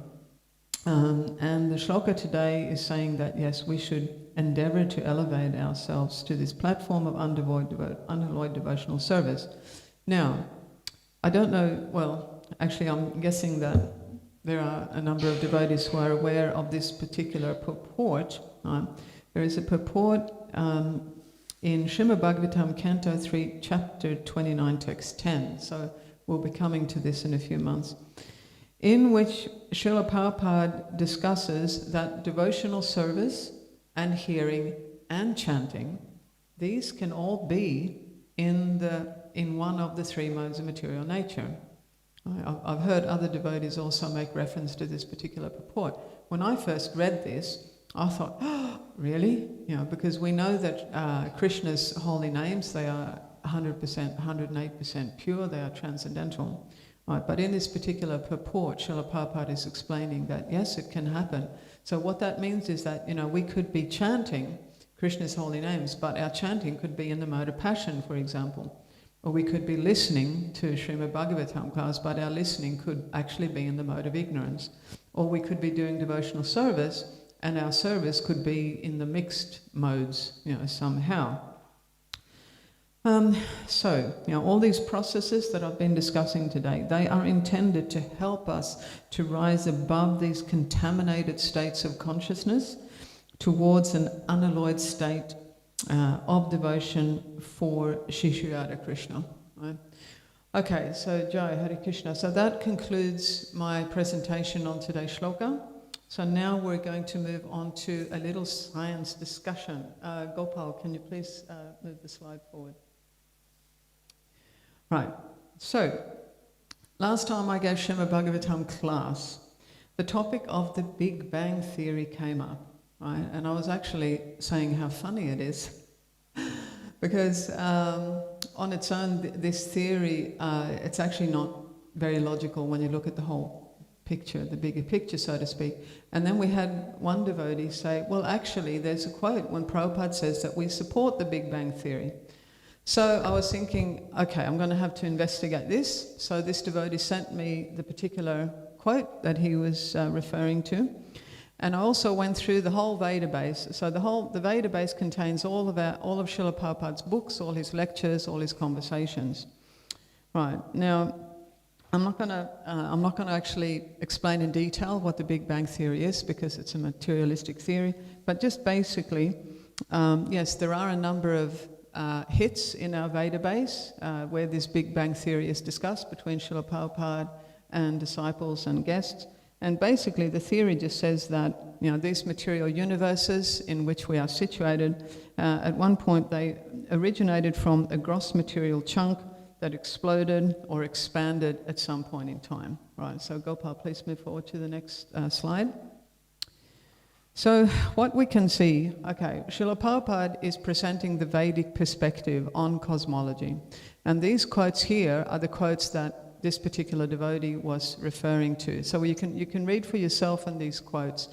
And the shloka today is saying that yes, we should endeavor to elevate ourselves to this platform of unalloyed devotional service. Now, I don't know, well, actually I'm guessing that there are a number of devotees who are aware of this particular purport. There is a purport in Srimad Bhagavatam, Canto 3, Chapter 29, Text 10. So we'll be coming to this in a few months, in which Srila Prabhupada discusses that devotional service and hearing and chanting, these can all be in one of the three modes of material nature. I've heard other devotees also make reference to this particular purport. When I first read this, I thought, oh, really? Because we know that Krishna's holy names, they are 100%, 108% pure, they are transcendental. Right, but in this particular purport, Srila Prabhupada is explaining that, yes, it can happen. So what that means is that, we could be chanting Krishna's holy names, but our chanting could be in the mode of passion, for example. Or we could be listening to Srimad Bhagavatam class, but our listening could actually be in the mode of ignorance. Or we could be doing devotional service, and our service could be in the mixed modes, somehow. So, all these processes that I've been discussing today, they are intended to help us to rise above these contaminated states of consciousness towards an unalloyed state of devotion for Shri Radha Krishna. Right? Okay, so Jai, Hare Krishna. So that concludes my presentation on today's shloka. So now we're going to move on to a little science discussion. Gopal, can you please move the slide forward? Right, so last time I gave Srimad Bhagavatam class, the topic of the Big Bang Theory came up, right? And I was actually saying how funny it is because on its own, this theory, it's actually not very logical when you look at the whole picture, the bigger picture, so to speak. And then we had one devotee say, well, actually, there's a quote when Prabhupada says that we support the Big Bang Theory. So I was thinking, okay, I'm going to have to investigate this. So this devotee sent me the particular quote that he was referring to. And I also went through the whole Veda base. So the Veda base contains all of Srila Prabhupada's books, all his lectures, all his conversations. Right, now, I'm not going to actually explain in detail what the Big Bang Theory is because it's a materialistic theory. But just basically, yes, there are a number of hits in our Veda base where this Big Bang Theory is discussed between Srila Prabhupada and disciples and guests. And basically the theory just says that these material universes in which we are situated, at one point they originated from a gross material chunk that exploded or expanded at some point in time. Right, so Gopal, please move forward to the next slide. So what we can see, okay, Srila Prabhupada is presenting the Vedic perspective on cosmology. And these quotes here are the quotes that this particular devotee was referring to. So you can read for yourself in these quotes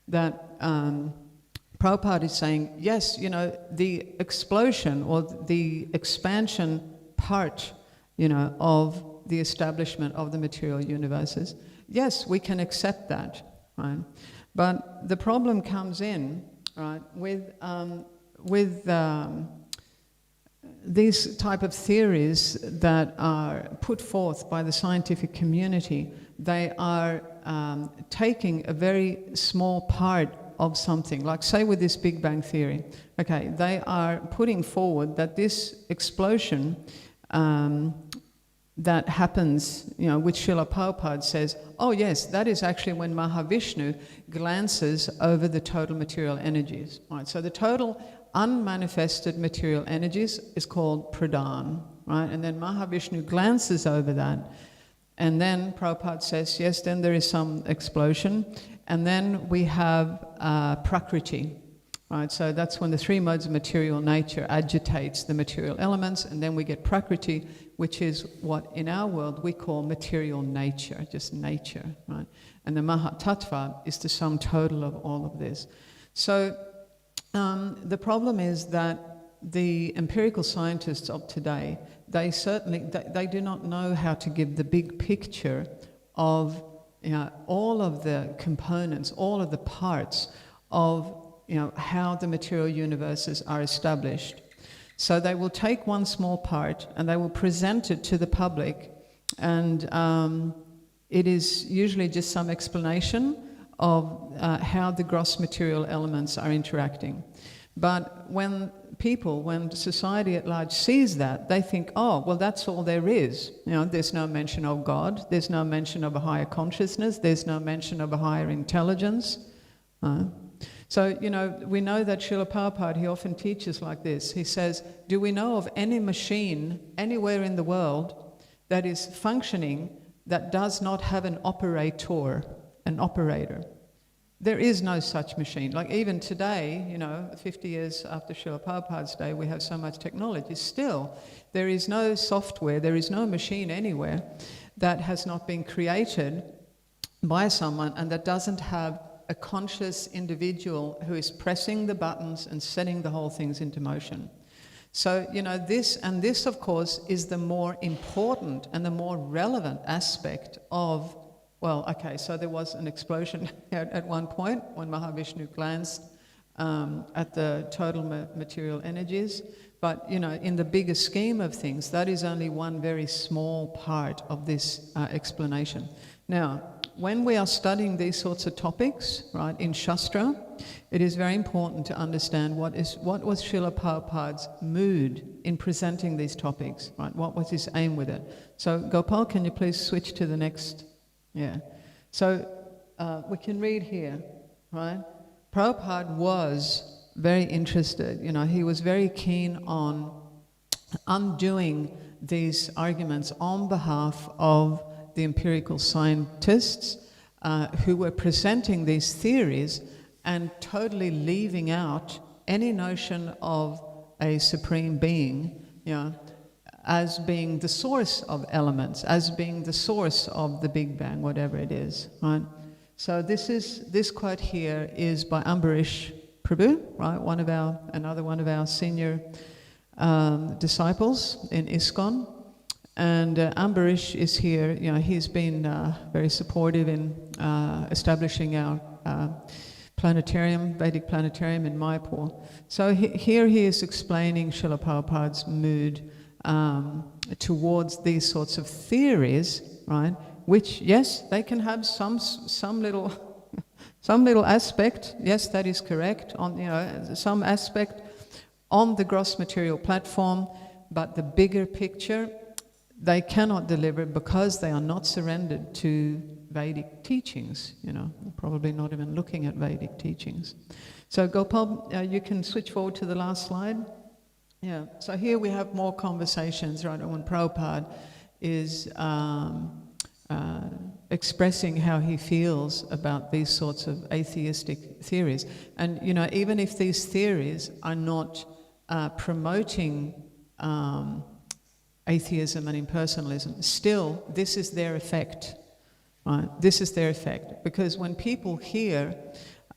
that Prabhupada is saying, yes, the explosion or the expansion part, of the establishment of the material universes, yes, we can accept that, right? But the problem comes in, right, with these type of theories that are put forth by the scientific community. They are taking a very small part of something, like say with this Big Bang Theory. Okay, they are putting forward that this explosion that happens, which Srila Prabhupada says, oh yes, that is actually when Mahavishnu glances over the total material energies. Right, so the total unmanifested material energies is called pradhan, right? And then Mahavishnu glances over that, and then Prabhupada says, yes, then there is some explosion, and then we have prakriti, right? So that's when the three modes of material nature agitates the material elements, and then we get prakriti, which is what in our world we call material nature, just nature, right? And the Mahatattva is the sum total of all of this. So the problem is that the empirical scientists of today, they do not know how to give the big picture of all of the components, all of the parts of how the material universes are established. So they will take one small part and they will present it to the public, and it is usually just some explanation of how the gross material elements are interacting. But when society at large sees that, they think, oh, well, that's all there is. There's no mention of God, there's no mention of a higher consciousness, there's no mention of a higher intelligence. So, we know that Srila Prabhupada, he often teaches like this. He says, do we know of any machine anywhere in the world that is functioning that does not have an operator? There is no such machine. Like even today, 50 years after Srila Prabhupada's day, we have so much technology. Still, there is no software, there is no machine anywhere that has not been created by someone and that doesn't have a conscious individual who is pressing the buttons and setting the whole things into motion. So, this of course is the more important and the more relevant aspect of, so there was an explosion at one point when Mahavishnu glanced at the total material energies. But, in the bigger scheme of things, that is only one very small part of this explanation. Now, when we are studying these sorts of topics, right, in Shastra, it is very important to understand what was Srila Prabhupada's mood in presenting these topics, right? What was his aim with it? So, Gopal, can you please switch to the next? Yeah. So, we can read here, right? Prabhupada was very interested, he was very keen on undoing these arguments on behalf of the empirical scientists who were presenting these theories and totally leaving out any notion of a supreme being, as being the source of elements, as being the source of the Big Bang, whatever it is, right? So this quote here is by Ambarish Prabhu, right? Another one of our senior disciples in ISKCON. And Ambarish is here. He's been very supportive in establishing our Vedic planetarium in Mayapur. So here he is explaining Srila Prabhupada's mood towards these sorts of theories, right? Which, yes, they can have some little aspect. Yes, that is correct. On some aspect on the gross material platform, but the bigger picture they cannot deliver because they are not surrendered to Vedic teachings, probably not even looking at Vedic teachings. So Gopal, you can switch forward to the last slide. Yeah, so here we have more conversations, right, when Prabhupada is expressing how he feels about these sorts of atheistic theories. And, even if these theories are not promoting atheism and impersonalism, still, this is their effect, right? This is their effect. Because when people hear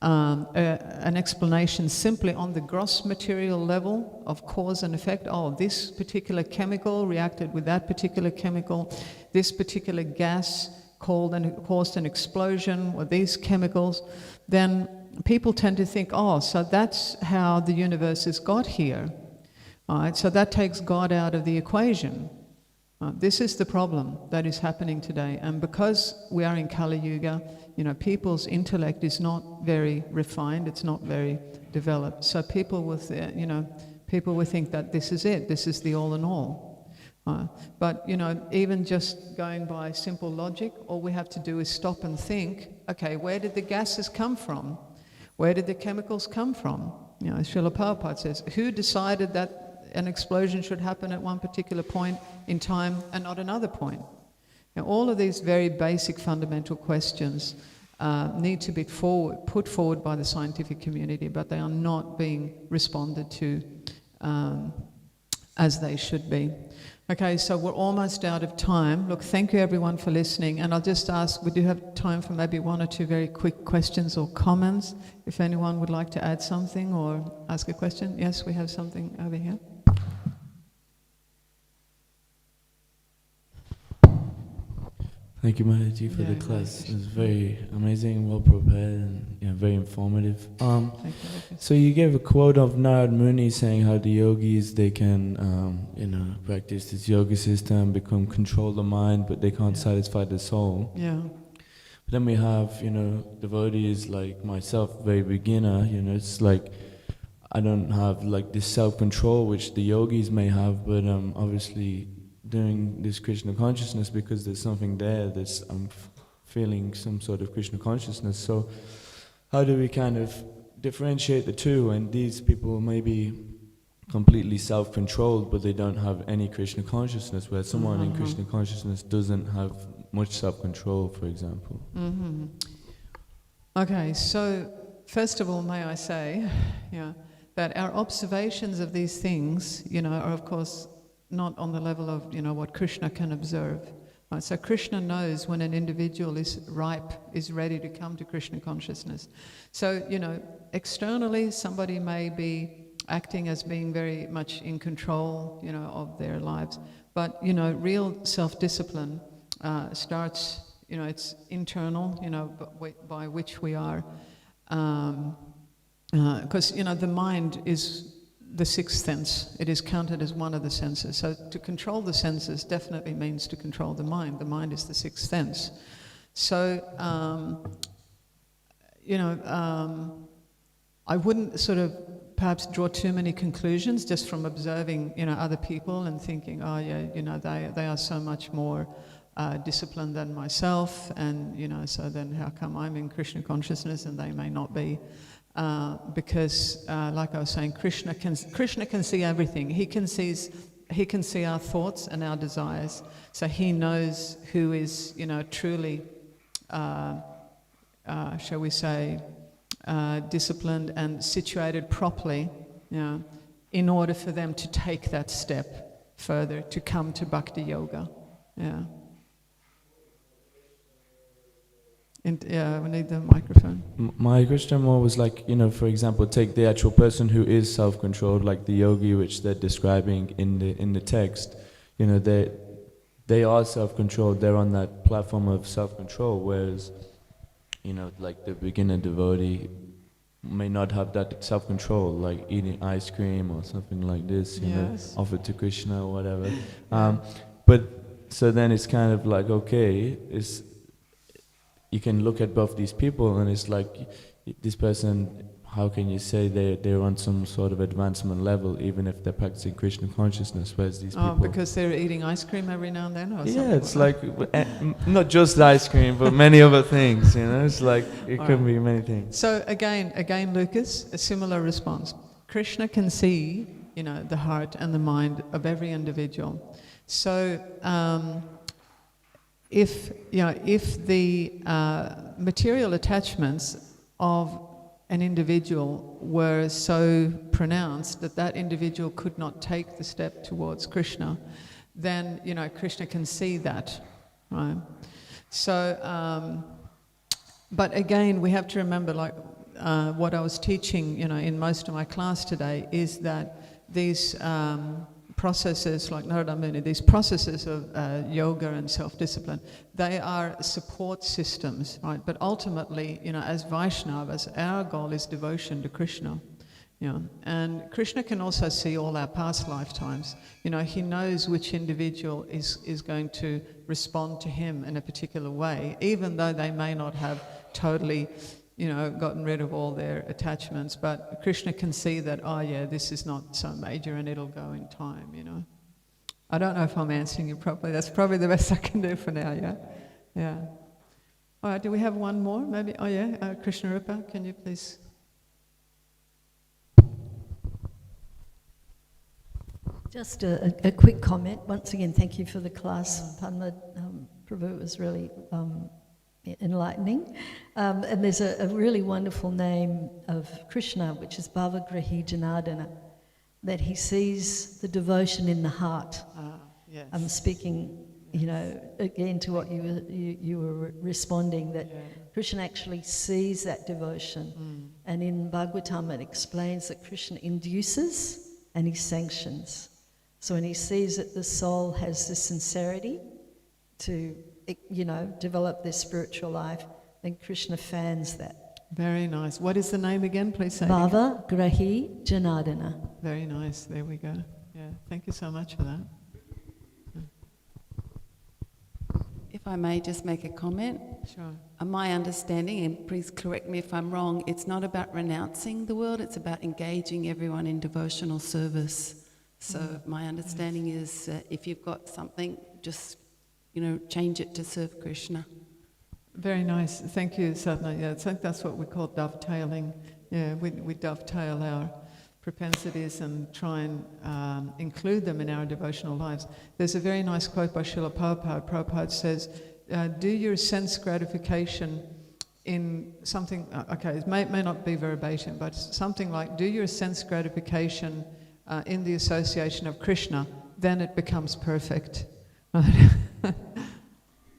an explanation simply on the gross material level of cause and effect, this particular chemical reacted with that particular chemical, this particular gas caused an explosion, or these chemicals, then people tend to think, so that's how the universe has got here. All right, so that takes God out of the equation. This is the problem that is happening today. And because we are in Kali Yuga, people's intellect is not very refined, it's not very developed. So people will think that this is it, this is the all in all. But, even just going by simple logic, all we have to do is stop and think, okay, where did the gases come from? Where did the chemicals come from? You know, Srila Prabhupada says, who decided that an explosion should happen at one particular point in time and not another point? Now, all of these very basic fundamental questions need to be put forward by the scientific community, but they are not being responded to as they should be. Okay, so we're almost out of time. Look, thank you everyone for listening, and I'll just ask, we do have time for maybe one or two very quick questions or comments, if anyone would like to add something or ask a question. Yes, we have something over here. Thank you, Maharaji, for the class. It was very amazing, well prepared, and very informative. So you gave a quote of Narad Muni saying how the yogis, they can, practice this yoga system, control the mind, but they can't satisfy the soul. Yeah. But then we have, devotees like myself, very beginner. It's like I don't have like this self-control which the yogis may have, but obviously doing this Krishna consciousness because there's something there I'm feeling some sort of Krishna consciousness. So how do we kind of differentiate the two? And these people may be completely self-controlled, but they don't have any Krishna consciousness, where someone in Krishna consciousness doesn't have much self-control, for example. Okay, so first of all, may I say, that our observations of these things, are of course not on the level of, what Krishna can observe. Right? So Krishna knows when an individual is ripe, is ready to come to Krishna consciousness. So, externally somebody may be acting as being very much in control, of their lives. But, real self-discipline starts, it's internal, by which we are, because, the mind is the sixth sense. It is counted as one of the senses. So to control the senses definitely means to control the mind. The mind is the sixth sense. So, I wouldn't sort of perhaps draw too many conclusions just from observing, other people and thinking, they are so much more disciplined than myself, and, so then how come I'm in Krishna consciousness and they may not be? Because, like I was saying, Krishna can see everything. He can see our thoughts and our desires. So he knows who is, truly, shall we say, disciplined and situated properly, in order for them to take that step further, to come to Bhakti Yoga. Yeah. And we need the microphone. My question more was like, for example, take the actual person who is self-controlled, like the yogi which they're describing in the text. They are self-controlled. They're on that platform of self-control, whereas, like the beginner devotee may not have that self-control, like eating ice cream or something like this, offered to Krishna or whatever. But so then it's kind of like, okay, you can look at both these people and it's like, this person, how can you say they're on some sort of advancement level even if they're practicing Krishna consciousness, whereas these people... because they're eating ice cream every now and then or something? Yeah, it's like not just ice cream, but many other things, It's like, it could be many things. So again, Lucas, a similar response. Krishna can see, the heart and the mind of every individual. So... If the material attachments of an individual were so pronounced that individual could not take the step towards Krishna, then Krishna can see that, right? So, but again, we have to remember, like what I was teaching, in most of my class today, is that these processes like Narada Muni, these processes of yoga and self-discipline, they are support systems, right? But ultimately, as Vaishnavas, our goal is devotion to Krishna. And Krishna can also see all our past lifetimes. He knows which individual is going to respond to him in a particular way, even though they may not have totally gotten rid of all their attachments, but Krishna can see that, this is not so major and it'll go in time, I don't know if I'm answering you properly. That's probably the best I can do for now, yeah. All right, do we have one more, maybe? Krishna Rupa, can you please? Just a quick comment. Once again, thank you for the class, Padma. Prabhu, it was really enlightening. And there's a really wonderful name of Krishna, which is Bhavagrahi Janardana, that he sees the devotion in the heart. Yes. I'm speaking, again to what you were responding, that Krishna actually sees that devotion. And in Bhagavatam it explains that Krishna induces and he sanctions. So when he sees that the soul has the sincerity to, develop their spiritual life, then Krishna fans that. Very nice. What is the name again? Please say it again. Bhavagrahi Janardana. Very nice. There we go. Yeah. Thank you so much for that. If I may just make a comment. Sure. My understanding, and please correct me if I'm wrong, it's not about renouncing the world, it's about engaging everyone in devotional service. So my understanding is if you've got something, just, change it to serve Krishna. Very nice. Thank you, Sadhana. Yeah, I think that's what we call dovetailing. Yeah, we dovetail our propensities and try and include them in our devotional lives. There's a very nice quote by Srila Prabhupada. Prabhupada says, do your sense gratification in something, it may not be verbatim, but something like, do your sense gratification in the association of Krishna, then it becomes perfect.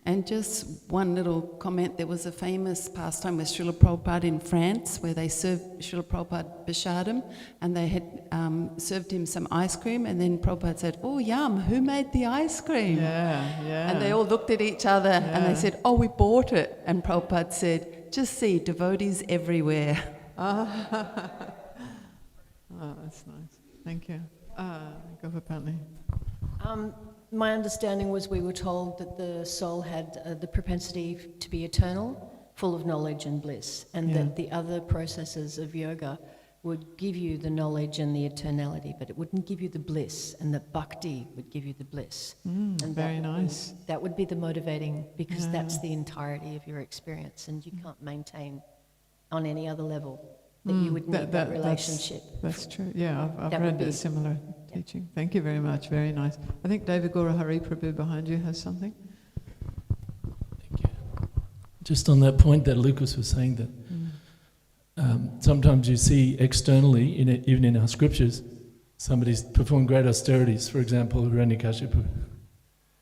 And just one little comment, there was a famous pastime with Srila Prabhupada in France where they served Srila Prabhupada Bashadam and they had served him some ice cream, and then Prabhupada said, "Oh, yum, who made the ice cream?" Yeah. And they all looked at each other and they said, "Oh, we bought it." And Prabhupada said, "Just see, devotees everywhere." Oh, that's nice. Thank you. Govardhana. My understanding was we were told that the soul had the propensity to be eternal, full of knowledge and bliss, and that the other processes of yoga would give you the knowledge and the eternality, but it wouldn't give you the bliss, and that bhakti would give you the bliss. And Very nice. That would be the motivating, because that's the entirety of your experience, and you can't maintain on any other level that you would need that relationship. That's true. Yeah, I've That would read be- a similar teaching. Thank you very much. Very nice. I think David Guru Hari Prabhu behind you has something. Thank you. Just on that point that Lucas was saying, that sometimes you see externally, even in our scriptures, somebody's performed great austerities. For example, Hiranyakashipu.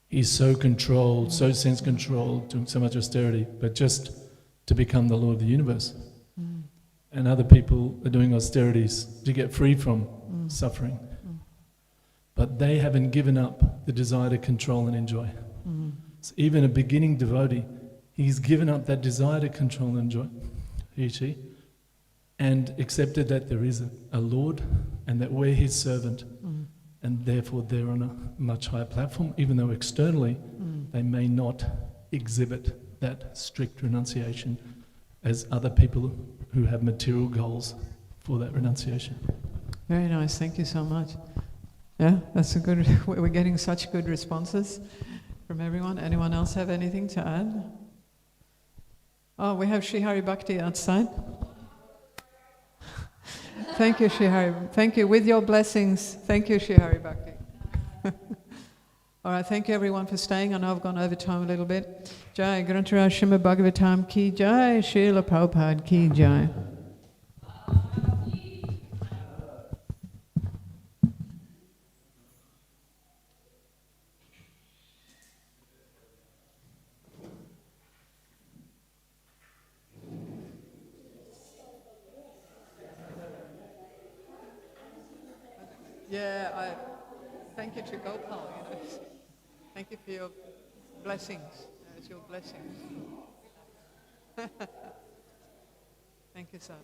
He's so controlled, so sense-controlled, doing so much austerity, but just to become the Lord of the universe. And other people are doing austerities to get free from suffering. But they haven't given up the desire to control and enjoy. So even a beginning devotee, he's given up that desire to control and enjoy, she, and accepted that there is a Lord and that we're his servant, and therefore they're on a much higher platform, even though externally they may not exhibit that strict renunciation as other people who have material goals for that renunciation. Very nice. Thank you so much. Yeah, that's a good. We're getting such good responses from everyone. Anyone else have anything to add? Oh, we have Sri Hari Bhakti outside. Thank you, Sri Hari. Thank you. With your blessings. Thank you, Sri Hari Bhakti. All right, thank you everyone for staying. I know I've gone over time a little bit. Jai Grantaraj Srimad Bhagavatam ki jai, Srila Prabhupada ki jai. Yeah, thank you to Gopal. Thank you for your blessings. It's your blessings. Thank you, Sadhana.